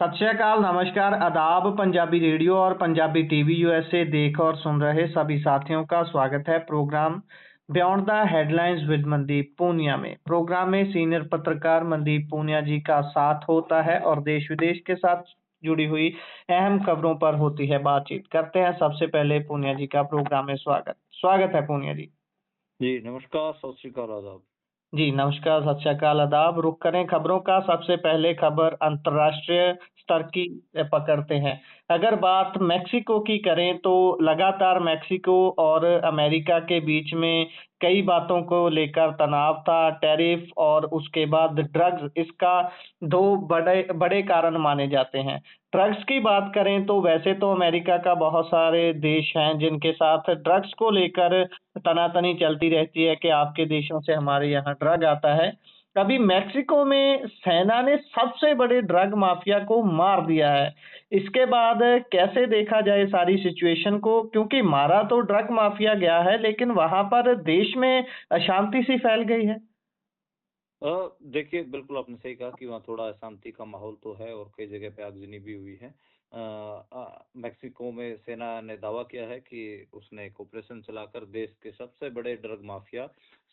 सत श्री अकाल, नमस्कार, आदाब। पंजाबी रेडियो और पंजाबी टीवी यूएसए देख और सुन रहे सभी साथियों का स्वागत है program beyond the headlines with Mandeep Punia में। प्रोग्राम में सीनियर पत्रकार मनदीप पूनिया जी का साथ होता है और देश विदेश के साथ जुड़ी हुई अहम खबरों पर होती है बातचीत। करते हैं सबसे पहले पूनिया जी का प्रोग्राम में स्वागत है पूनिया जी। जी नमस्कार, सत श्री अकाल, आदाब। जी नमस्कार, सत श्री अकाल, आदाब। रुख करें खबरों का। सबसे पहले खबर अंतर्राष्ट्रीय स्तर की पकड़ते हैं। अगर बात मेक्सिको की करें तो लगातार मेक्सिको और अमेरिका के बीच में कई बातों को लेकर तनाव था। टैरिफ और उसके बाद ड्रग्स, इसका दो बड़े बड़े कारण माने जाते हैं। ड्रग्स की बात करें तो वैसे तो अमेरिका का बहुत सारे देश हैं जिनके साथ ड्रग्स को लेकर तनातनी चलती रहती है कि आपके देशों से हमारे यहाँ ड्रग आता है। अभी मेक्सिको में सेना ने सबसे बड़े ड्रग माफिया को मार दिया है। इसके बाद कैसे देखा जाए सारी सिचुएशन को, क्योंकि मारा तो ड्रग माफिया गया है लेकिन वहां पर देश में अशांति सी फैल गई है। देखिए, बिल्कुल आपने सही कहा कि वहाँ थोड़ा अशांति का माहौल तो है और कई जगह पे आगजनी भी हुई है। मेक्सिको में सेना ने दावा किया है कि उसने एक ऑपरेशन चलाकर देश के सबसे बड़े ड्रग माफिया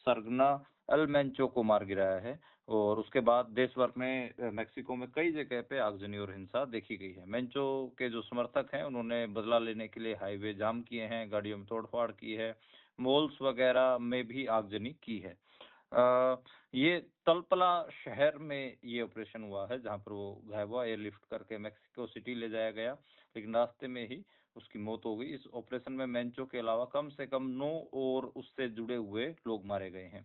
सरगना एल मेंचो को मार गिराया है। और उसके बाद देश भर में मेक्सिको में कई जगह पे आगजनी और हिंसा देखी गई है। मेंचो के जो समर्थक हैं उन्होंने बदला लेने के लिए हाईवे जाम किए हैं, गाड़ियों में तोड़फाड़ की है, मॉल्स वगैरह में भी आगजनी की है। ये तलपला शहर में ये ऑपरेशन हुआ है जहां पर वो घायल हुआ। एयरलिफ्ट करके मेक्सिको सिटी ले जाया गया, लेकिन रास्ते में ही उसकी मौत हो गई। इस ऑपरेशन में मेंचो के अलावा कम से कम 9 और उससे जुड़े हुए लोग मारे गए हैं।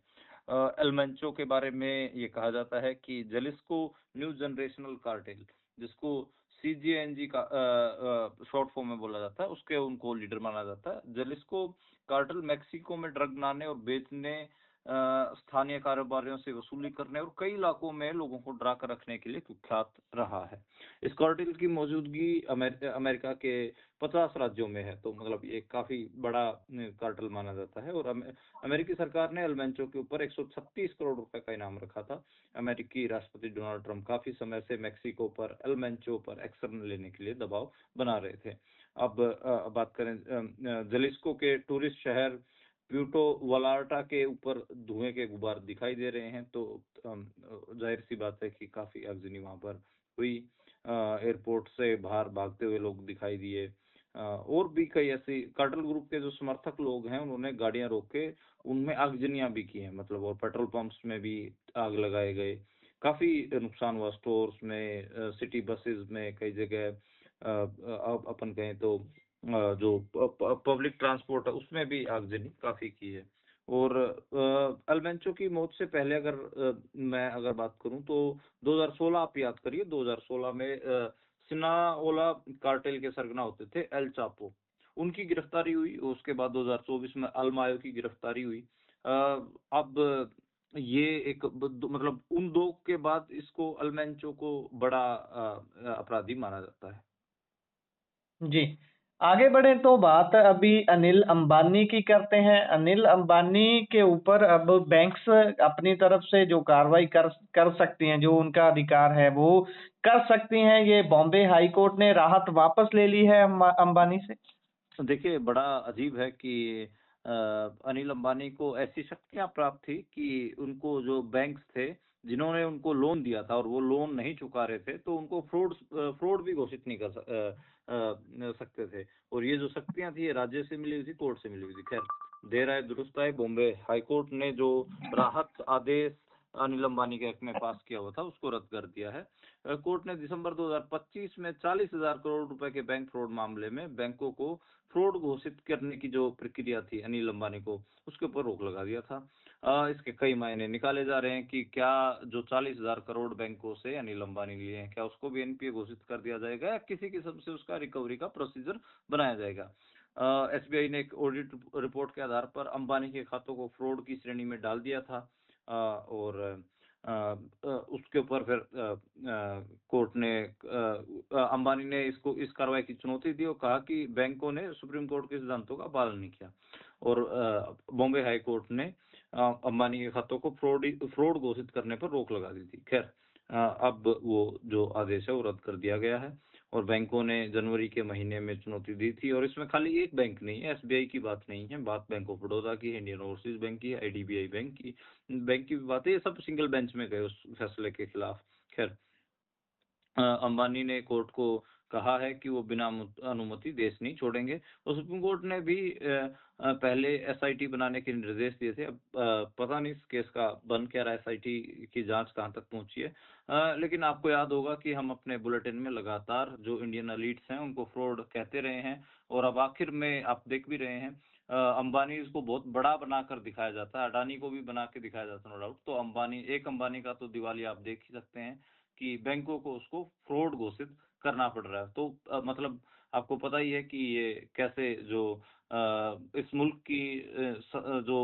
एल मेंचो के बारे में ये कहा जाता है कि जलिस्को न्यू जनरेशनल कार्टेल, जिसको सीजीएनजी का शॉर्ट फॉर्म में बोला जाता है, उसके उनको लीडर माना जाता है। जलिस्को कार्टेल मेक्सिको में ड्रग बनाने और बेचने, स्थानीय कारोबारियों से वसूली करने और कई इलाकों में लोगों को डरा कर रखने के लिए कुख्यात रहा है। इस कार्टेल की मौजूदगी अमेरिका के 50 राज्यों में है, तो मतलब ये काफी बड़ा कार्टेल माना जाता है। और अमेरिकी सरकार ने एल मेंचो के ऊपर 136 करोड़ रुपए का इनाम रखा था। अमेरिकी राष्ट्रपति डोनाल्ड ट्रंप काफी समय से मेक्सिको पर एल मेंचो पर एक्शन लेने के लिए दबाव बना रहे थे। अब बात करें जलिस्को के टूरिस्ट शहर प्यूटो वलार्टा के ऊपर धुएं के गुबार दिखाई दे रहे हैं, तो जाहिर सी बात है कि काफी आगजनी वहां पर हुई। एयरपोर्ट से बाहर भागते हुए लोग दिखाई दिए। और भी कई ऐसी कार्टेल ग्रुप के जो समर्थक लोग हैं उन्होंने गाड़ियां रोक के उनमें आगजनियां भी की हैं, मतलब, और पेट्रोल पंप्स में भी आग लगाए गए। काफी नुकसान हुआ स्टोर्स में, सिटी बसेस में, कई जगह अपन कहें तो जो पब्लिक ट्रांसपोर्ट है उसमें भी आगजनी काफी की है। और अल्मेंचो की मौत से पहले मैं अगर बात करूं तो 2016, आप याद करिए, 2016 में सिनाओला कार्टेल के सरगना होते थे एल चापो, उनकी गिरफ्तारी हुई। उसके बाद 2024 में अल्मायो की गिरफ्तारी हुई। अब ये एक मतलब उन दो के बाद इसको अल्मेंचो को बड़ा अपराधी माना जाता है। जी, आगे बढ़े तो बात अभी अनिल अंबानी की करते हैं। अनिल अंबानी के ऊपर अब बैंक्स अपनी तरफ से जो कार्रवाई कर सकती हैं, जो उनका अधिकार है वो कर सकती हैं। ये बॉम्बे हाई कोर्ट ने राहत वापस ले ली है अंबानी से। तो देखिए, बड़ा अजीब है कि अनिल अंबानी को ऐसी शक्तियां प्राप्त थी कि उनको जो बैंक्स थे जिन्होंने उनको लोन दिया था और वो लोन नहीं चुका रहे थे, तो उनको फ्रॉड भी घोषित नहीं कर सकते थे। और ये जो शक्तियां थी ये राज्य से मिली हुई थी, कोर्ट से मिली हुई थी। खैर, देर आए दुरुस्त आए, बॉम्बे हाई कोर्ट ने जो राहत आदेश अनिल अंबानी के हक में पास किया हुआ था उसको रद्द कर दिया है। कोर्ट ने दिसंबर 2025 में 40,000 करोड़ रुपए के बैंक फ्रॉड मामले में बैंकों को फ्रॉड घोषित करने की जो प्रक्रिया थी अनिल अंबानी को, उसके ऊपर रोक लगा दिया था। इसके कई मायने निकाले जा रहे हैं कि क्या जो 40,000 करोड़ बैंकों से अनिल अंबानी लिए हैं, क्या उसको भी एनपीए घोषित कर दिया जाएगा या किसी किस्म से उसका रिकवरी का प्रोसीजर बनाया जाएगा। एसबीआई ने एक ऑडिट रिपोर्ट के आधार पर अंबानी के खातों को फ्रॉड की श्रेणी में डाल दिया था। और उसके ऊपर फिर कोर्ट ने अंबानी ने इस कार्रवाई की चुनौती दी और कहा कि बैंकों ने सुप्रीम कोर्ट के सिद्धांतों का पालन नहीं किया। और बॉम्बे हाई कोर्ट ने अंबानी के खातों को फ्रॉड घोषित करने पर रोक लगा दी थी। खैर, अब वो जो आदेश है वो रद्द कर दिया गया है और बैंकों ने जनवरी के महीने में चुनौती दी थी और इसमें खाली एक बैंक नहीं है, एसबीआई की बात नहीं है, बात बैंक ऑफ बड़ौदा की है, इंडियन ओवरसीज बैंक की है, आईडीबीआई बैंक की भी बात है। ये सब सिंगल बेंच में गए उस फैसले के खिलाफ। खैर, अंबानी ने कोर्ट को कहा है कि वो बिना अनुमति देश नहीं छोड़ेंगे और सुप्रीम कोर्ट ने भी पहले एसआईटी बनाने के निर्देश दिए थे। अब पता नहीं इस केस का बन क्या रहा है, एसआईटी की जांच कहां तक पहुंची है। लेकिन आपको याद होगा कि हम अपने बुलेटिन में लगातार जो इंडियन एलिट्स हैं उनको फ्रॉड कहते रहे हैं और अब आखिर में आप देख भी रहे हैं। अंबानी को बहुत बड़ा बनाकर दिखाया जाता है, अडानी को भी बना के दिखाया जाता है, नो डाउट। तो अंबानी का तो दिवालिया आप देख ही सकते हैं कि बैंकों को उसको फ्रॉड घोषित करना पड़ रहा है। तो मतलब आपको पता ही है कि ये कैसे जो इस मुल्क की जो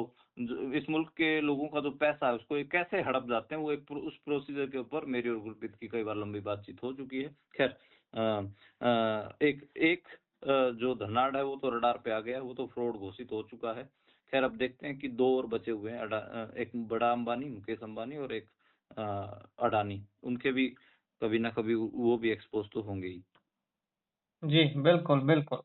इस मुल्क के लोगों का जो पैसा है उसको ये कैसे हड़प जाते हैं। वो उस प्रोसीजर के ऊपर मेरी और गुरप्रीत की कई बार लंबी बातचीत हो चुकी है। खैर, एक एक जो धनाढ़ है वो तो रडार पे आ गया है, वो तो फ्रॉड घोषित हो चुका है। खैर, अब देखते हैं कि दो और बचे हुए हैं, एक बड़ा अंबानी, मुकेश अंबानी, और एक अडानी। उनके भी कभी ना कभी वो भी एक्सपोज तो होंगे ही। जी, बिल्कुल, बिल्कुल।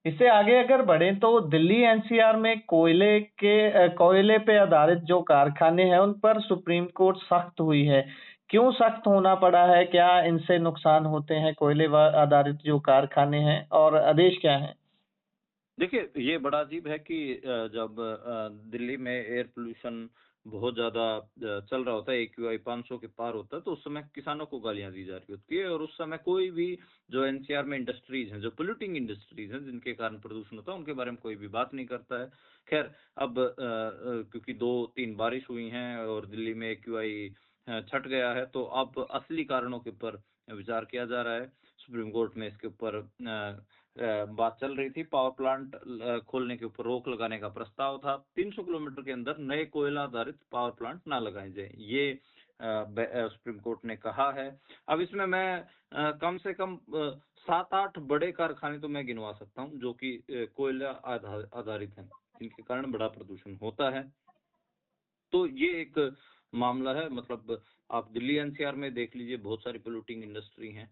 इससे आगे अगर बढ़ें तो दिल्ली एनसीआर में कोयले पे आधारित जो कारखाने हैं उन पर सुप्रीम कोर्ट सख्त हुई है। क्यों सख्त होना पड़ा है? क्या इनसे नुकसान होते हैं कोयले व आधारित जो कारखाने हैं और आदेश क्या है? देखिए, ये बड़ा अजीब है कि जब दिल्ली में एयर पोल्यूशन बहुत ज़्यादा चल रहा होता है, एक्यूआई 500 के पार होता है, तो उस समय किसानों को गालियाँ दी जा रही होती है और उस समय कोई भी जो एनसीआर में इंडस्ट्रीज़ हैं, जो पोल्यूटिंग इंडस्ट्रीज़ हैं, जिनके कारण प्रदूषण होता है, उनके बारे में कोई भी बात नहीं करता है। खैर, अब क्योंकि 2-3 बारिश हुई हैं और दिल्ली में एक्यूआई छँट गया है, तो अब असली कारणों के ऊपर विचार किया जा रहा है। सुप्रीम कोर्ट में इसके ऊपर बात चल रही थी। पावर प्लांट खोलने के ऊपर रोक लगाने का प्रस्ताव था। 300 किलोमीटर के अंदर नए कोयला आधारित पावर प्लांट ना लगाए जाए, ये सुप्रीम कोर्ट ने कहा है। अब इसमें मैं कम से कम 7-8 बड़े कारखाने तो मैं गिनवा सकता हूँ जो कि कोयला आधारित हैं, जिनके कारण बड़ा प्रदूषण होता है। तो ये एक मामला है। मतलब आप दिल्ली एनसीआर में देख लीजिए, बहुत सारी पोल्यूटिंग इंडस्ट्री हैं।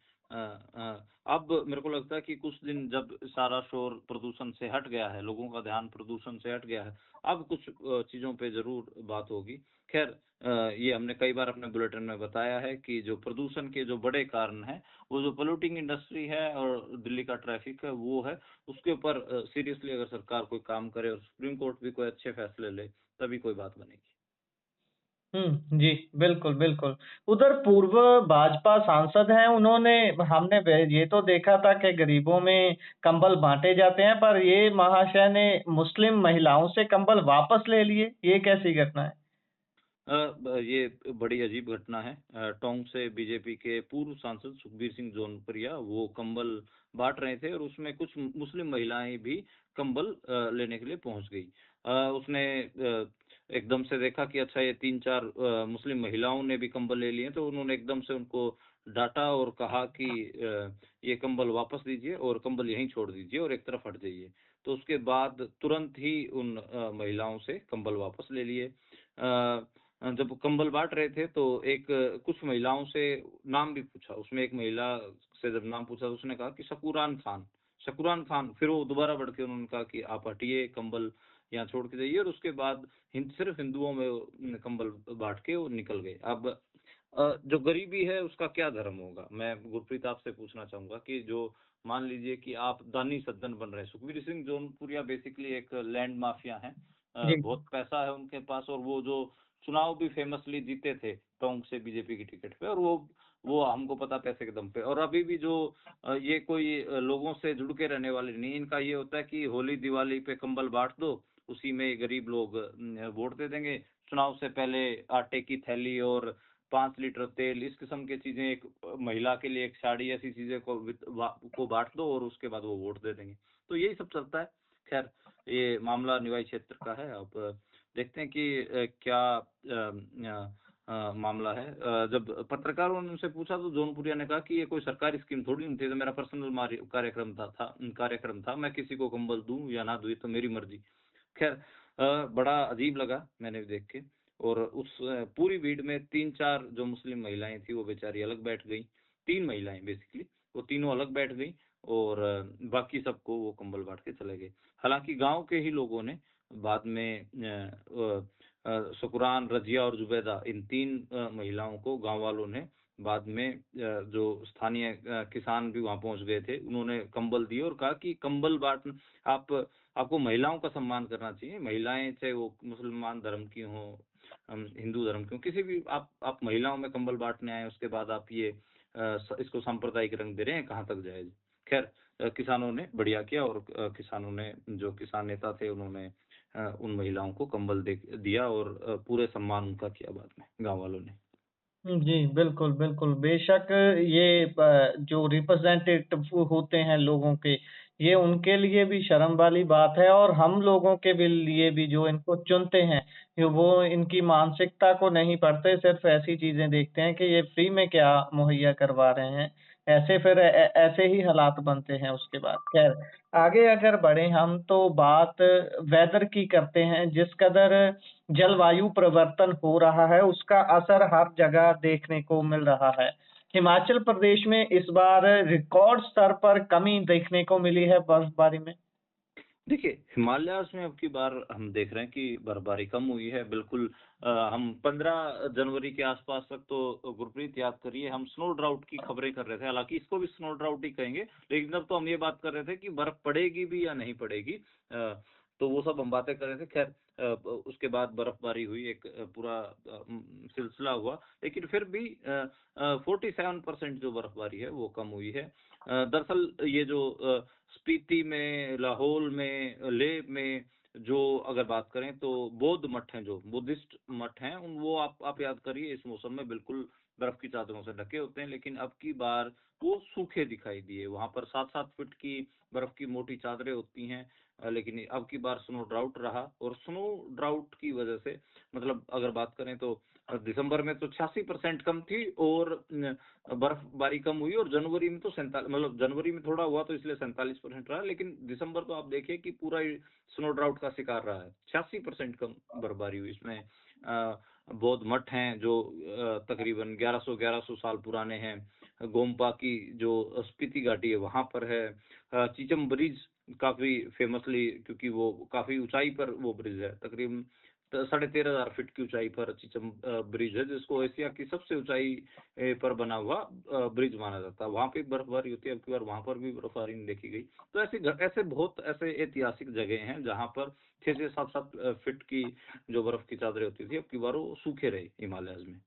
अब मेरे को लगता है कि कुछ दिन जब सारा शोर प्रदूषण से हट गया है, लोगों का ध्यान प्रदूषण से हट गया है, अब कुछ चीज़ों पे ज़रूर बात होगी। खैर, ये हमने कई बार अपने बुलेटिन में बताया है कि जो प्रदूषण के जो बड़े कारण हैं, वो जो पोल्यूटिंग इंडस्ट्री है और दिल्ली का ट्रैफिक है, वो है। उसके ऊपर सीरियसली अगर सरकार कोई काम करे और सुप्रीम कोर्ट भी कोई अच्छे फैसले ले, तभी कोई बात बनेगी। जी, बिल्कुल, बिल्कुल। उधर पूर्व भाजपा सांसद हैं, उन्होंने हमने वे ये तो देखा था कि गरीबों में कंबल बाँटे जाते हैं, पर ये महाशय ने मुस्लिम महिलाओं से कंबल वापस ले लिए, ये कैसी घटना है? ये बड़ी अजीब घटना है। टोंक से बीजेपी के पूर्व सांसद सुखबीर सिंह जोनपुरिया वो कंबल बांट रहे थे और उसमें कुछ मुस्लिम महिलाएं भी कंबल लेने के लिए पहुंच गई। उसने एकदम से देखा कि अच्छा, ये 3-4 मुस्लिम महिलाओं ने भी कंबल ले लिए, तो उन्होंने एकदम से उनको डांटा और कहा कि ये कंबल वापस दीजिए और कंबल यहीं छोड़ दीजिए और एक तरफ हट जाइए। तो उसके बाद तुरंत ही उन महिलाओं से कंबल वापस ले लिए। जब कंबल बाँट रहे थे तो एक कुछ महिलाओं से नाम भी पूछा। उसमें एक महिला से जब नाम पूछा तो उसने कहा कि शकूरान खान, शकूरान खान। फिर वो दोबारा बढ़ के उन्होंने कहा कि आप हटिए, कंबल यहाँ छोड़ के जाइए, और उसके बाद सिर्फ हिंदुओं में कंबल बाँट के वो निकल गए। अब जो गरीबी है उसका क्या धर्म होगा? मैं गुरप्रीत आपसे पूछना चाहूँगा कि जो मान लीजिए कि आप दानी सज्जन बन रहे हैं। सुखबीर सिंह जौनपुरिया बेसिकली एक लैंड माफिया हैं। जी। बहुत पैसा है उनके पास और वो जो चुनाव भी फेमसली जीते थे टोंक से बीजेपी की टिकट पे, और वो हमको पता पैसे के दम पे। और अभी भी जो ये कोई लोगों से जुड़ के रहने वाले नहीं, इनका ये होता है कि होली दिवाली पे कंबल बांट दो, उसी में गरीब लोग वोट दे देंगे। चुनाव से पहले आटे की थैली और 5 लीटर तेल, इस किस्म की चीजें, एक महिला के लिए एक साड़ी, ऐसी चीजें को बांट दो और उसके बाद वो वोट दे देंगे। तो यही सब चलता है। खैर, ये मामला निवाई क्षेत्र का है। अब देखते हैं कि क्या मामला है। जब पत्रकारों ने उनसे पूछा तो जौनपुरिया ने कहा कि ये कोई सरकारी स्कीम थोड़ी नहीं थी, तो मेरा पर्सनल कार्यक्रम था। मैं किसी को कंबल दूं या ना दूं, ये तो मेरी मर्जी। खैर, बड़ा अजीब लगा मैंने देख के। और उस पूरी भीड़ में 3-4 जो मुस्लिम महिलाएं थी वो बेचारी अलग बैठ गई। 3 महिलाएं बेसिकली, वो तीनों अलग बैठ गई और बाकी सबको वो कंबल बांट के चले गए। हालांकि गांव के ही लोगों ने बाद में शुक्रान, रजिया और जुबैदा, इन 3 महिलाओं को गांव वालों ने बाद में जो स्थानीय किसान भी वहां पहुंच गए थे, उन्होंने कंबल दिए और कहा कि कंबल बांट आप आपको महिलाओं का सम्मान करना चाहिए। महिलाएं चाहे वो मुसलमान धर्म की हों, हिंदू धर्म की हों, किसी भी आप महिलाओं में कंबल बांटने आए, उसके बाद आप ये इसको सांप्रदायिक रंग दे रहे हैं, कहाँ तक जायज। खैर किसानों ने बढ़िया किया और किसानों ने, जो किसान नेता थे, उन्होंने उन महिलाओं को कंबल दिया और पूरे सम्मान उनका किया बाद में गांव वालों ने। जी, बिल्कुल, बिल्कुल। बेशक ये जो रिप्रेजेंटेटिव होते हैं लोगों के, ये उनके लिए भी शर्म वाली बात है और हम लोगों के भी लिए भी जो इनको चुनते हैं, वो इनकी मानसिकता को नहीं पढ़ते, सिर्फ़ ऐसी चीज़ें देखते हैं कि ये फ्री में क्या मुहैया करवा रहे हैं। ऐसे फिर ऐसे ही हालात बनते हैं उसके बाद। ख़ैर, आगे अगर बढ़ें हम तो बात वेदर की करते हैं, जिस कदर जलवायु परिवर्तन हो रहा है, उसका असर हर जगह देखने को मिल रहा है। हिमाचल प्रदेश में इस बार रिकॉर्ड स्तर पर कमी देखने को मिली है बर्फबारी में। देखिए, हिमालयाज़ में अब की बार हम देख रहे हैं कि बर्फबारी कम हुई है। बिल्कुल हम 15 जनवरी के आसपास तक, तो गुरप्रीत याद करिए, हम स्नो ड्राउट की खबरें कर रहे थे। हालाँकि इसको भी स्नो ड्राउट ही कहेंगे, लेकिन तब तो हम ये बात कर रहे थे कि बर्फ पड़ेगी भी या नहीं पड़ेगी। तो वो सब हम बातें कर रहे थे। खैर उसके बाद बर्फबारी हुई, एक पूरा सिलसिला हुआ, लेकिन फिर भी 47% जो बर्फबारी है वो कम हुई है। दरअसल ये जो स्पीति में, लाहौल में, लेह में, जो अगर बात करें तो बौद्ध मठ हैं, जो बुद्धिस्ट मठ हैं, उन वो आप याद करिए, इस मौसम में बिल्कुल बर्फ की चादरों से ढके होते हैं, लेकिन अब की बार वो सूखे दिखाई दिए। वहां पर 7-7 फीट की बर्फ की मोटी चादरें होती हैं, लेकिन अब की बार स्नो ड्राउट रहा, और स्नो ड्राउट की वजह से, मतलब अगर बात करें तो दिसंबर में तो 86% कम थी और बर्फबारी कम हुई, और जनवरी में तो 47, मतलब जनवरी में थोड़ा हुआ तो इसलिए 47% रहा, लेकिन दिसंबर तो आप देखिए कि पूरा ही स्नो ड्राउट का शिकार रहा है। 86% कम बर्फबारी हुई इसमें। बौद्ध मठ हैं जो तकरीबन 1100 साल पुराने हैं। गोम्पा की जो स्पीति घाटी है वहां पर है। चीचम ब्रिज काफी फेमसली, क्योंकि वो काफी ऊंचाई पर वो ब्रिज है, तकरीबन 13,500 फीट की ऊंचाई पर चिचम ब्रिज है, जिसको एशिया की सबसे ऊंचाई पर बना हुआ ब्रिज माना जाता है। वहां पे बर्फबारी होती है, अब की बार वहां पर भी बर्फबारी नहीं देखी गई। तो ऐसे बहुत ऐसे ऐतिहासिक जगह हैं जहां पर 6-7 फीट की जो बर्फ की चादरें होती थी, अब की बार वो सूखे रहे हिमालयज में।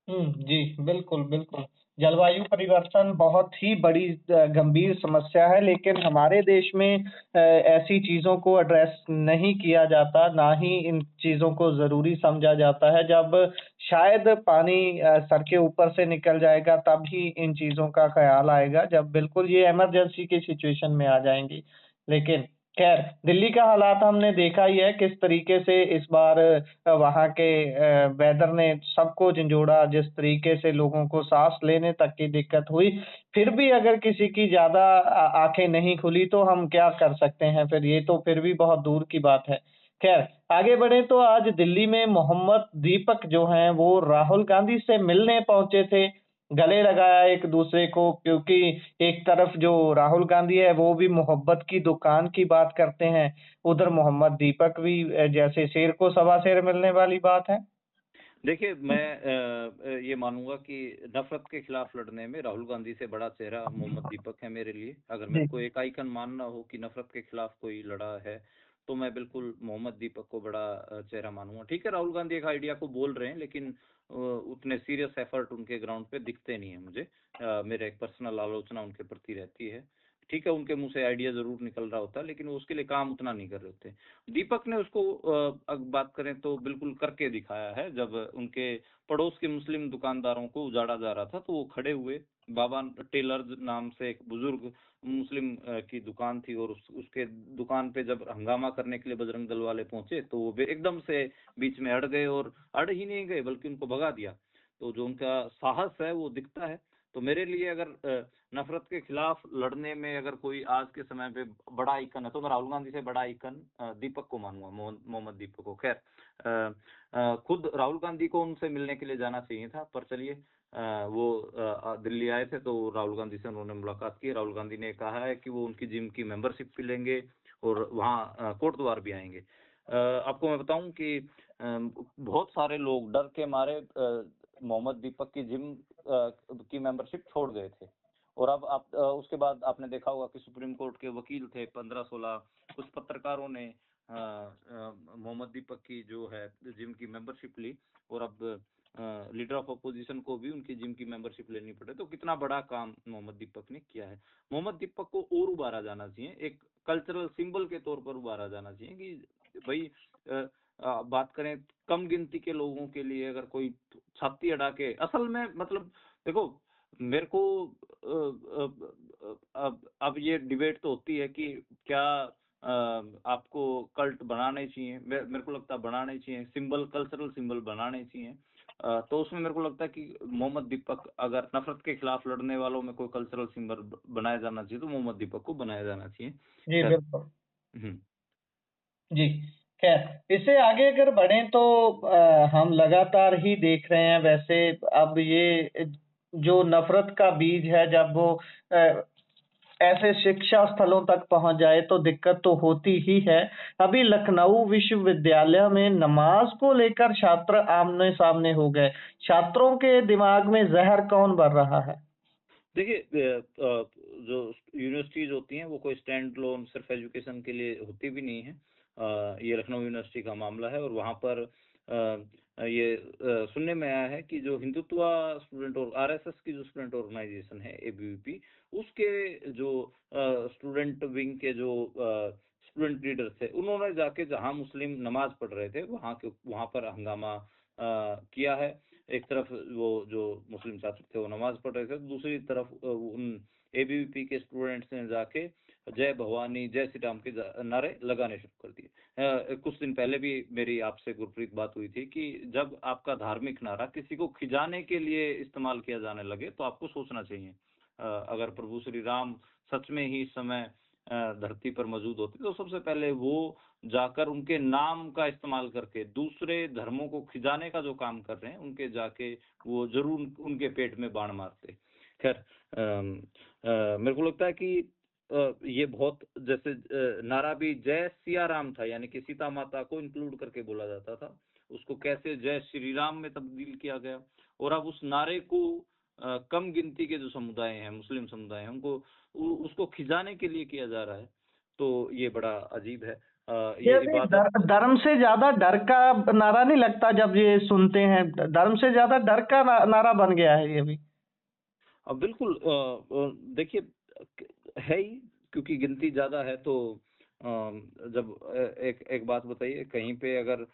जी, बिल्कुल, बिल्कुल। जलवायु परिवर्तन बहुत ही बड़ी गंभीर समस्या है, लेकिन हमारे देश में ऐसी चीज़ों को एड्रेस नहीं किया जाता, ना ही इन चीज़ों को ज़रूरी समझा जाता है। जब शायद पानी सर के ऊपर से निकल जाएगा, तब ही इन चीज़ों का ख़्याल आएगा, जब बिल्कुल ये इमरजेंसी की सिचुएशन में आ जाएँगी। लेकिन खैर, दिल्ली का हालात हमने देखा ही है, किस तरीके से इस बार वहाँ के वेदर ने सबको झंझोड़ा, जिस तरीके से लोगों को साँस लेने तक की दिक्कत हुई। फिर भी अगर किसी की ज़्यादा आँखें नहीं खुली तो हम क्या कर सकते हैं फिर, ये तो फिर भी बहुत दूर की बात है। ख़ैर, आगे बढ़ें तो आज दिल्ली में मोहम्मद दीपक जो हैं वो राहुल गांधी से मिलने पहुँचे थे। गले लगाया एक-दूसरे को, क्योंकि एक तरफ जो राहुल गांधी है वो भी मोहब्बत की दुकान की बात करते हैं, उधर मोहम्मद दीपक भी जैसे शेर को सवा शेर मिलने वाली बात है। देखिए, मैं ये मानूंगा कि नफरत के खिलाफ लड़ने में राहुल गांधी से बड़ा चेहरा मोहम्मद दीपक है मेरे लिए। अगर मेरे जी। को एक आइकन मानना हो कि नफरत के खिलाफ कोई लड़ा है, तो मैं बिल्कुल मोहम्मद दीपक को बड़ा चेहरा मानूंगा। ठीक है, राहुल गांधी एक आइडिया को बोल रहे हैं, लेकिन उतने सीरियस एफर्ट उनके ग्राउंड पे दिखते नहीं है मुझे। मेरे एक पर्सनल आलोचना उनके प्रति रहती है। ठीक है, उनके मुंह से आइडिया जरूर निकल रहा होता है, लेकिन वो उसके लिए काम उतना नहीं कर रहे होते। दीपक ने उसको अगर बात करें तो बिल्कुल करके दिखाया है। जब उनके पड़ोस के मुस्लिम दुकानदारों को उजाड़ा जा रहा था, तो वो खड़े हुए। बाबा टेलर्स नाम से एक बुजुर्ग मुस्लिम की दुकान थी, और उसके दुकान पे जब हंगामा करने के लिए बजरंग दल वाले पहुंचे, तो वो एकदम से बीच में अड़ गए, और अड़ ही नहीं गए बल्कि उनको भगा दिया। तो जो उनका साहस है वो दिखता है। तो मेरे लिए अगर नफरत के खिलाफ लड़ने में अगर कोई आज के समय पे बड़ा आइकन है तो मैं राहुल गांधी से बड़ा आइकन दीपक को मानूंगा, मोहम्मद दीपक को। खैर, खुद राहुल गांधी को उनसे मिलने के लिए जाना चाहिए था, पर चलिए, वो दिल्ली आए थे तो राहुल गांधी से उन्होंने मुलाकात की। राहुल गांधी ने कहा है कि वो उनकी जिम की मेंबरशिप भी लेंगे और वहाँ कोटद्वार भी आएंगे। आपको मैं बताऊं कि बहुत सारे लोग डर के मारे मोहम्मद दीपक की जिम की मेंबरशिप छोड़ गए थे। और अब आप उसके बाद आपने देखा होगा कि सुप्रीम कोर्ट के वकील थे 15-16 कुछ पत्रकारों ने मोहम्मद दीपक की जो है जिम की मेंबरशिप ली, और अब लीडर ऑफ अपोजिशन को भी उनकी जिम की मेंबरशिप लेनी पड़े। तो कितना बड़ा काम मोहम्मद दीपक ने किया है। मोहम्मद दीपक को और उबारा जाना चाहिए, एक कल्चरल सिंबल के तौर पर उबारा जाना चाहिए कि भाई बात करें कम गिनती के लोगों के लिए अगर कोई छाती अड़ा के, असल में मतलब देखो, मेरे को अब ये डिबेट तो होती है कि क्या आपको कल्ट बनाने चाहिए। मेरे को लगता है बनाने चाहिए, सिंबल, कल्चरल सिंबल बनाने चाहिए। तो उसमें मेरे को लगता है कि मोहम्मद दीपक, अगर नफरत के खिलाफ लड़ने वालों में कोई कल्चरल सिंबल बनाया जाना चाहिए तो मोहम्मद दीपक को बनाया जाना चाहिए। जी खैर। बिल्कुल। हम्म। जी, खैर इससे आगे अगर बढ़ें तो हम लगातार ही देख रहे हैं वैसे। अब ये जो नफरत का बीज है, जब वो ऐसे शिक्षा स्थलों तक पहुंच जाए तो दिक्कत तो होती ही है। अभी लखनऊ विश्वविद्यालय में नमाज को लेकर छात्र आमने सामने हो गए। छात्रों के दिमाग में जहर कौन भर रहा है? देखिए, जो यूनिवर्सिटीज होती हैं वो कोई स्टैंड लोन सिर्फ एजुकेशन के लिए होती भी नहीं है। ये लखनऊ यूनिवर्सिटी का मामला है, और वहाँ पर ये सुनने में आया है कि जो हिंदुत्व स्टूडेंट और आरएसएस की जो स्टूडेंट ऑर्गेनाइजेशन है एबीवीपी, उसके जो स्टूडेंट विंग के जो स्टूडेंट लीडर थे, उन्होंने जाके जहाँ मुस्लिम नमाज पढ़ रहे थे वहाँ पर हंगामा किया है। एक तरफ वो जो मुस्लिम छात्र थे वो नमाज पढ़ रहे थे, तो दूसरी तरफ उन एबीवीपी के स्टूडेंट्स ने जाके जय भवानी, जय श्री राम के नारे लगाने शुरू कर दिए। कुछ दिन पहले भी मेरी आपसे गुरप्रीत बात हुई थी कि जब आपका धार्मिक नारा किसी को खिजाने के लिए इस्तेमाल किया जाने लगे तो आपको सोचना चाहिए। अगर प्रभु श्री राम सच में ही इस समय धरती पर मौजूद होते तो सबसे पहले वो जाकर उनके नाम का इस्तेमाल करके दूसरे धर्मों को खिजाने का जो काम कर रहे हैं उनके जाके वो जरूर उनके पेट में बाण मारते। खैर, मेरे को लगता है कि ये बहुत, जैसे नारा भी जय सिया राम था, यानी कि सीता माता को इंक्लूड करके बोला जाता था, उसको कैसे जय श्री राम में तब्दील किया गया। और अब उस नारे को कम गिनती के जो समुदाय हैं, मुस्लिम समुदाय हैं, उनको उसको खिजाने के लिए किया जा रहा है। तो ये बड़ा अजीब है। ये ये भी इबादत, धर्म से ज्यादा डर का नारा नहीं लगता जब ये सुनते हैं? धर्म से ज्यादा डर का नारा बन गया है ये भी। अब बिल्कुल देखिए, है ही, क्योंकि गिनती ज्यादा है तो जब एक एक बात बताइए, कहीं पे अगर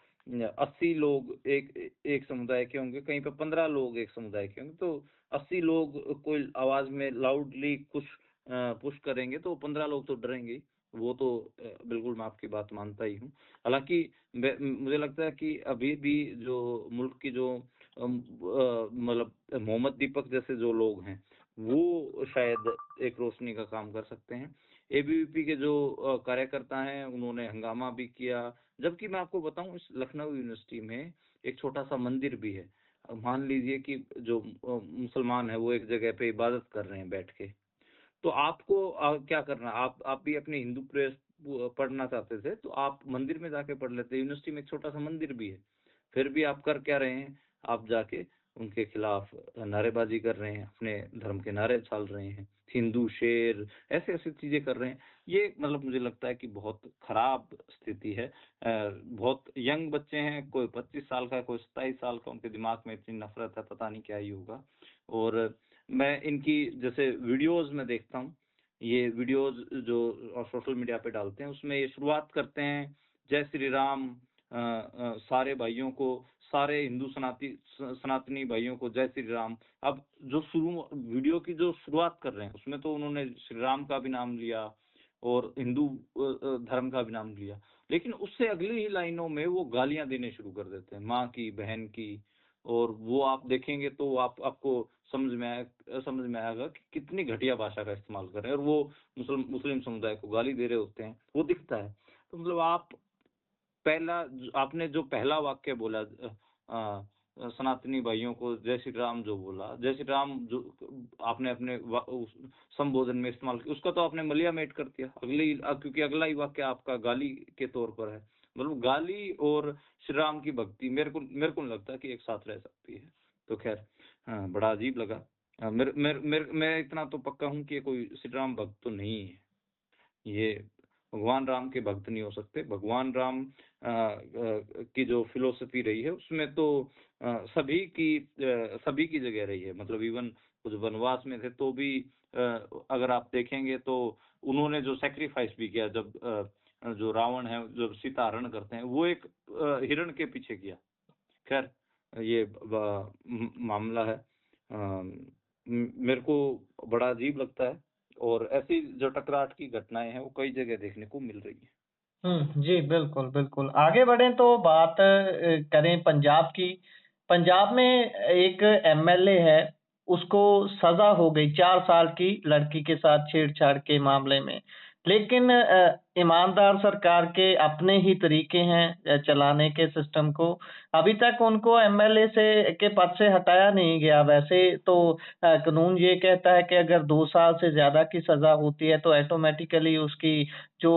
80 लोग एक एक समुदाय के होंगे, कहीं पे 15 लोग एक समुदाय के होंगे, तो 80 लोग कोई आवाज में लाउडली कुछ पुश करेंगे तो 15 लोग तो डरेंगे ही। वो तो बिल्कुल मैं आपकी बात मानता ही हूँ। हालांकि मुझे लगता है कि अभी भी जो मुल्क की जो मतलब मोहम्मद दीपक जैसे जो लोग हैं वो शायद एक रोशनी का काम कर सकते हैं। एबीवीपी के जो कार्यकर्ता हैं उन्होंने हंगामा भी किया, जबकि मैं आपको बताऊं इस लखनऊ यूनिवर्सिटी में एक छोटा सा मंदिर भी है। मान लीजिए कि जो मुसलमान है वो एक जगह पे इबादत कर रहे हैं बैठ के, तो आपको क्या करना, आप भी अपनी हिंदू प्रेस पढ़ना चाहते थे तो आप मंदिर में जाके पढ़ लेते। यूनिवर्सिटी में एक छोटा सा मंदिर भी है, फिर भी आप कर क्या रहे हैं, आप जाके उनके खिलाफ नारेबाजी कर रहे हैं, अपने धर्म के नारे चाल रहे हैं, हिंदू शेर, ऐसे ऐसे चीजें कर रहे हैं। ये मतलब मुझे लगता है कि बहुत खराब स्थिति है। बहुत यंग बच्चे हैं, कोई 25 साल का है, कोई 27 साल का, उनके दिमाग में इतनी नफरत है, पता नहीं क्या ही होगा। और मैं इनकी जैसे वीडियोस में देखता हूँ, ये वीडियोस जो सोशल मीडिया पे डालते हैं उसमें ये शुरुआत करते हैं जय श्री राम, सारे भाइयों को, सारे हिंदू सनातनी भाइयों को जय श्री राम। अब जो शुरू वीडियो की जो शुरुआत कर रहे हैं उसमें तो उन्होंने श्री राम का भी नाम लिया और हिंदू धर्म का भी नाम लिया, लेकिन उससे अगली ही लाइनों में वो गालियां देने शुरू कर देते हैं, माँ की, बहन की। और वो आप देखेंगे तो आपको समझ में आएगा कि कितनी घटिया भाषा का इस्तेमाल कर रहे हैं, और वो मुस्लिम समुदाय को गाली दे रहे होते हैं, वो दिखता है। तो मतलब आपने जो पहला वाक्य बोला, सनातनी भाइयों को जय श्री राम जो बोला, जय श्री राम जो आपने अपने उस संबोधन में इस्तेमाल किया, उसका तो आपने मलिया मेट कर दिया क्योंकि अगला ही वाक्य आपका गाली के तौर पर है। मतलब गाली और श्री राम की भक्ति मेरे को नहीं लगता कि एक साथ रह सकती है। तो खैर, हाँ, बड़ा अजीब लगा। मैं इतना तो पक्का हूँ कि ये कोई श्री राम भक्त तो नहीं है, ये भगवान राम के भक्त नहीं हो सकते। भगवान राम की जो फिलोसफी रही है उसमें तो सभी की जगह रही है। मतलब इवन कुछ वनवास में थे तो भी अगर आप देखेंगे तो उन्होंने जो सेक्रीफाइस भी किया, जब जो रावण है जब सीता हरण करते हैं, वो एक हिरण के पीछे किया। खैर, ये मामला है। मेरे को बड़ा अजीब लगता है, और ऐसी जो टकराट की घटनाएं हैं वो कई जगह देखने को मिल रही है। जी, बिल्कुल, बिल्कुल। आगे बढ़ें तो बात करें पंजाब की। पंजाब में एक एमएलए है, उसको सज़ा हो गई 4 साल की लड़की के साथ छेड़छाड़ के मामले में। लेकिन ईमानदार सरकार के अपने ही तरीके हैं चलाने के सिस्टम को। अभी तक उनको एमएलए के पद से हटाया नहीं गया। वैसे तो कानून ये कहता है कि अगर 2 साल से ज़्यादा की सज़ा होती है तो ऑटोमैटिकली उसकी जो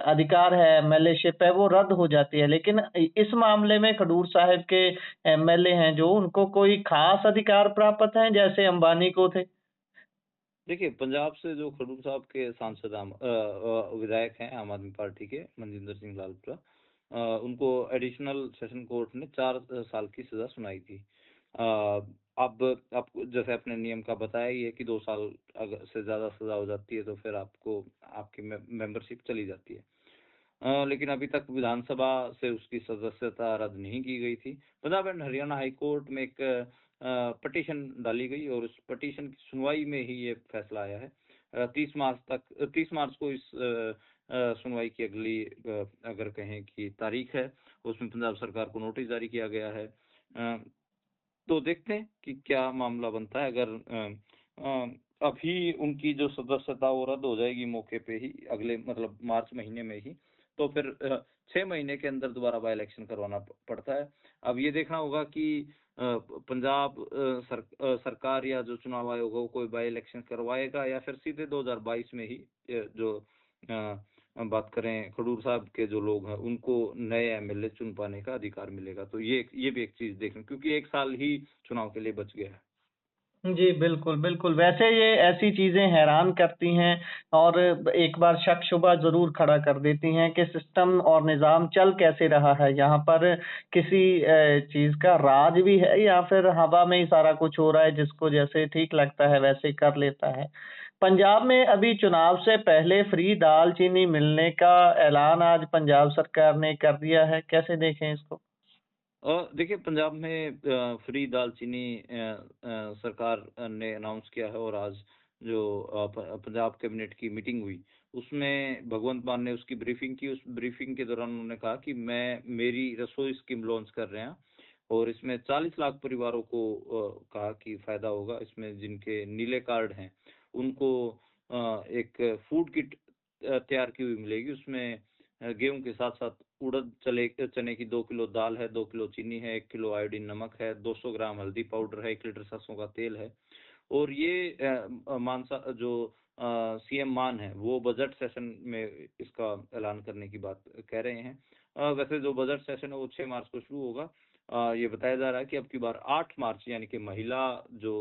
अधिकार है, एमएलएशिप है, वो रद्द हो जाती है। लेकिन इस मामले में खडूर साहिब के एमएलए हैं जो, उनको कोई ख़ास अधिकार प्राप्त हैं, जैसे अंबानी को थे? देखिए, पंजाब से जो खडूर साहब के सांसद विधायक हैं आम आदमी पार्टी के, मनजिंदर सिंह लालपुरा, उनको एडिशनल सेशन कोर्ट ने 4 साल की सजा सुनाई थी। अब आपको जैसे अपने नियम का बताया ही है कि 2 साल अगर से ज्यादा सजा हो जाती है तो फिर आपको आपकी मेंबरशिप चली जाती है। लेकिन अभी तक विधानसभा से उसकी सदस्यता रद्द नहीं की गई थी। Punjab and Haryana high court में एक पटिशन डाली गई, और उस पटिशन की सुनवाई में ही ये फैसला आया है। 30 मार्च को इस सुनवाई की अगली अगर कहें कि तारीख है, उसमें पंजाब सरकार को नोटिस जारी किया गया है। तो देखते हैं कि क्या मामला बनता है। अगर अभी उनकी जो सदस्यता वो रद्द हो जाएगी मौके पे ही, अगले मतलब मार्च महीने में ही, तो फिर 6 महीने के अंदर दोबारा बाई इलेक्शन करवाना पड़ता है। अब ये देखना होगा कि पंजाब सरकार या जो चुनाव आयोग हो कोई बाई इलेक्शन करवाएगा, या फिर सीधे 2022 में ही जो बात करें खडूर साहब के जो लोग हैं उनको नए एमएलए चुन पाने का अधिकार मिलेगा। तो ये भी एक चीज देखना, क्योंकि 1 साल ही चुनाव के लिए बच गया है। जी, बिल्कुल, बिल्कुल। वैसे ये ऐसी चीज़ें हैरान करती हैं और एक बार शक-शुबा ज़रूर खड़ा कर देती हैं कि सिस्टम और निज़ाम चल कैसे रहा है। यहाँ पर किसी चीज़ का राज भी है, या फिर हवा में ही सारा कुछ हो रहा है, जिसको जैसे ठीक लगता है वैसे कर लेता है। पंजाब में अभी चुनाव से पहले फ्री दाल-चीनी मिलने का ऐलान आज पंजाब सरकार ने कर दिया है। कैसे देखें इसको? देखिए, पंजाब में फ्री दालचीनी सरकार ने अनाउंस किया है, और आज जो पंजाब कैबिनेट की मीटिंग हुई उसमें भगवंत मान ने उसकी ब्रीफिंग की। उस ब्रीफिंग के दौरान उन्होंने कहा कि मेरी रसोई स्कीम लॉन्च कर रहे हैं, और इसमें 40 लाख परिवारों को कहा कि फायदा होगा। इसमें जिनके नीले कार्ड हैं उनको एक फूड किट तैयार की हुई मिलेगी। उसमें गेहूं के साथ साथ उड़द चने की 2 किलो दाल है, 2 किलो चीनी है, 1 किलो आयोडीन नमक है, 200 ग्राम हल्दी पाउडर है, 1 लीटर सरसों का तेल है। और ये मानसा जो सीएम मान है वो बजट सेशन में इसका ऐलान करने की बात कह रहे हैं। वैसे जो बजट सेशन है वो 6 मार्च को शुरू होगा। ये बताया जा रहा है कि अब की बार 8 मार्च यानी कि महिला जो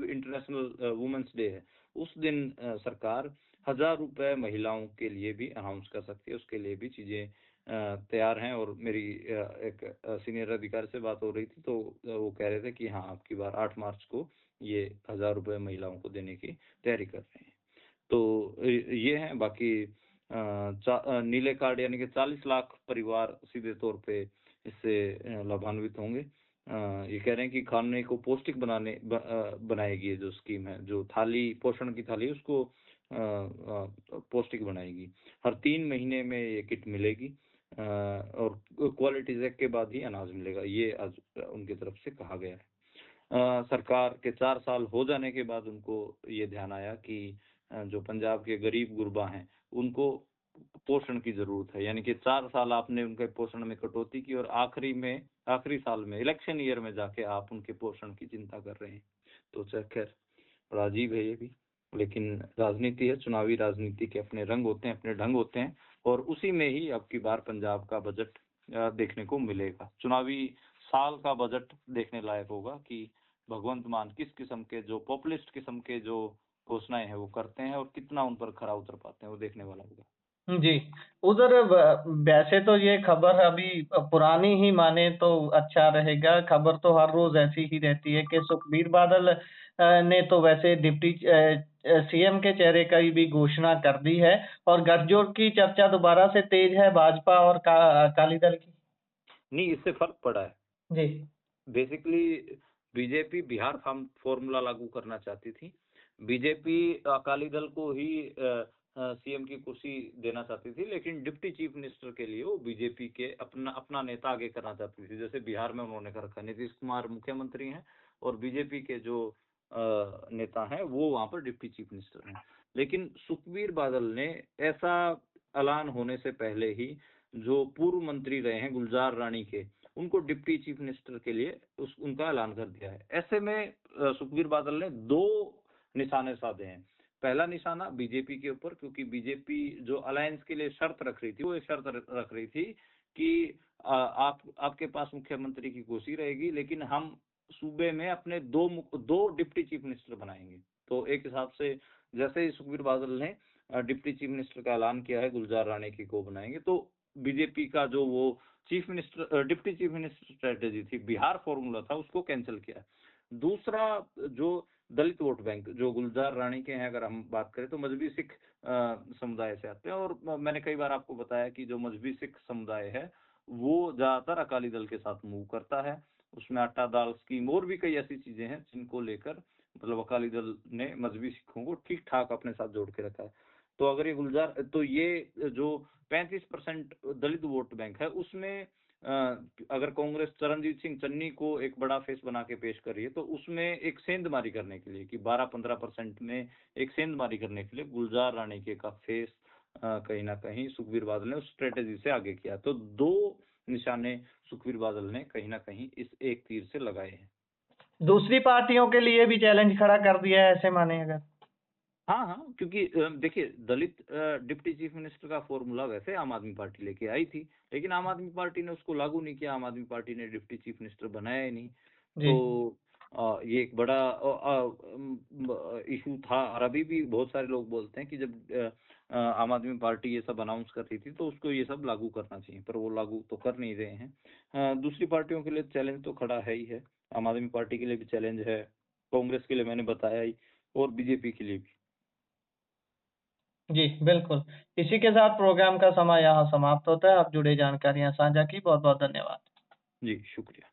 इंटरनेशनल वुमेन्स डे है उस दिन सरकार 1000 रुपए महिलाओं के लिए भी अनाउंस कर सकती है। उसके लिए भी चीजें तैयार हैं। और मेरी एक सीनियर अधिकारी से बात हो रही थी तो वो कह रहे थे कि हाँ, अब की बार 8 मार्च को ये 1000 रुपए महिलाओं को देने की तैयारी कर रहे हैं। तो ये है। बाकी नीले कार्ड यानी कि 40 लाख परिवार सीधे तौर पे इससे लाभान्वित होंगे। ये कह रहे हैं कि खाने को पौष्टिक बनाएगी ये जो स्कीम है, जो थाली पोषण की थाली उसको पौष्टिक बनाएगी। हर 3 महीने में ये किट मिलेगी, और क्वालिटी चेक के बाद ही अनाज मिलेगा, ये आज उनकी तरफ से कहा गया है। सरकार के 4 साल हो जाने के बाद उनको ये ध्यान आया कि जो पंजाब के गरीब गुरबा हैं, उनको पोषण की ज़रूरत है। यानी कि 4 साल आपने उनके पोषण में कटौती की और आखिरी साल में इलेक्शन ईयर में जाके आप उनके पोषण की चिंता कर रहे हैं। तो खैर बड़ा अजीब है ये भी। लेकिन राजनीति है, चुनावी राजनीति के अपने रंग होते हैं, अपने ढंग होते हैं और उसी में ही अब की बार पंजाब का बजट देखने को मिलेगा। चुनावी साल का बजट देखने लायक होगा कि भगवंत मान किस किस्म के जो पॉपुलिस्ट किस्म के जो घोषणाएं हैं वो करते हैं और कितना उन पर खरा उतर पाते हैं, वो देखने वाला होगा। जी, उधर वैसे तो ये खबर अभी पुरानी ही माने तो अच्छा रहेगा, खबर तो हर रोज़ ऐसी ही रहती है कि सुखबीर बादल ने तो वैसे डिप्टी सीएम के चेहरे की भी घोषणा कर दी है और गठजोड़ की चर्चा दोबारा से तेज है भाजपा और अकाली दल की। नहीं, इससे फर्क पड़ा है। जी। बेसिकली बीजेपी बिहार फॉर्मूला लागू करना चाहती थी। बीजेपी अकाली दल को ही सीएम की कुर्सी देना चाहती थी, लेकिन डिप्टी चीफ मिनिस्टर के लिए वो बीजेपी के अपना नेता आगे करना चाहती थी। जैसे बिहार में उन्होंने कर रखा, नीतीश कुमार मुख्यमंत्री हैं और बीजेपी के जो नेता हैं वो वहां पर डिप्टी चीफ मिनिस्टर हैं। लेकिन सुखबीर बादल ने ऐसा ऐलान होने से पहले ही जो पूर्व मंत्री रहे हैं गुलजार रानी के, उनको डिप्टी चीफ मिनिस्टर के लिए उनका ऐलान कर दिया है। ऐसे में सुखबीर बादल ने 2 निशाने साधे हैं। पहला निशाना बीजेपी के ऊपर, क्योंकि बीजेपी जो अलायंस के लिए शर्त रख रही थी, वो एक शर्त रख रही थी कि आपके पास मुख्यमंत्री की कुर्सी रहेगी, लेकिन हम सूबे में अपने 2 डिप्टी चीफ मिनिस्टर बनाएंगे। तो एक हिसाब से जैसे ही सुखबीर बादल ने डिप्टी चीफ मिनिस्टर का ऐलान किया है गुलजार रानी की को बनाएंगे, तो बीजेपी का जो वो डिप्टी चीफ मिनिस्टर स्ट्रेटेजी थी, बिहार फॉर्मूला था, उसको कैंसिल किया। दूसरा जो दलित वोट बैंक जो गुलजार रानी के हैं, अगर हम बात करें तो मजहबी सिख समुदाय से आते हैं और मैंने कई बार आपको बताया कि जो मजहबी सिख समुदाय है वो ज्यादातर अकाली दल के साथ मूव करता है। उसमें आटा दाल स्कीम और भी कई ऐसी चीजें हैं जिनको लेकर मतलब अकाली दल ने मजहबी सिखों को ठीक ठाक अपने साथ जोड़ के रखा है। तो अगर ये जो 35% दलित वोट बैंक है उसमें अगर कांग्रेस चरणजीत सिंह चन्नी को एक बड़ा फेस बना के पेश कर रही है, तो उसमें एक सेंधमारी करने के लिए कि 12-15% में एक सेंधमारी करने के लिए गुलजार रानी के का फेस कहीं ना कहीं सुखबीर बादल ने उस स्ट्रेटेजी से आगे किया। तो 2 निशाने सुखबीर बादल ने कहीं ना कहीं इस एक तीर से लगाए हैं। दूसरी पार्टियों के लिए भी चैलेंज खड़ा कर दिया है ऐसे माने अगर। हाँ, हाँ, क्योंकि देखिए दलित डिप्टी चीफ मिनिस्टर का फॉर्मूला वैसे आम आदमी पार्टी लेके आई थी, लेकिन आम आदमी पार्टी ने उसको लागू नहीं किया, आम आदमी पार्टी ने डिप्टी चीफ मिनिस्टर बनाया ही नहीं। जी। तो ये एक बड़ा इशू था और अभी भी बहुत सारे लोग बोलते हैं कि जब आम आदमी पार्टी ये सब अनाउंस कर रही थी तो उसको ये सब लागू करना चाहिए, पर वो लागू तो कर नहीं रहे हैं। दूसरी पार्टियों के लिए चैलेंज तो खड़ा है ही है, आम आदमी पार्टी के लिए भी चैलेंज है, कांग्रेस के लिए मैंने बताया ही और बीजेपी के लिए भी। जी, बिल्कुल। इसी के साथ प्रोग्राम का समय यहाँ समाप्त होता है। आप जुड़े जानकारियाँ साझा की, बहुत-बहुत धन्यवाद। जी, शुक्रिया।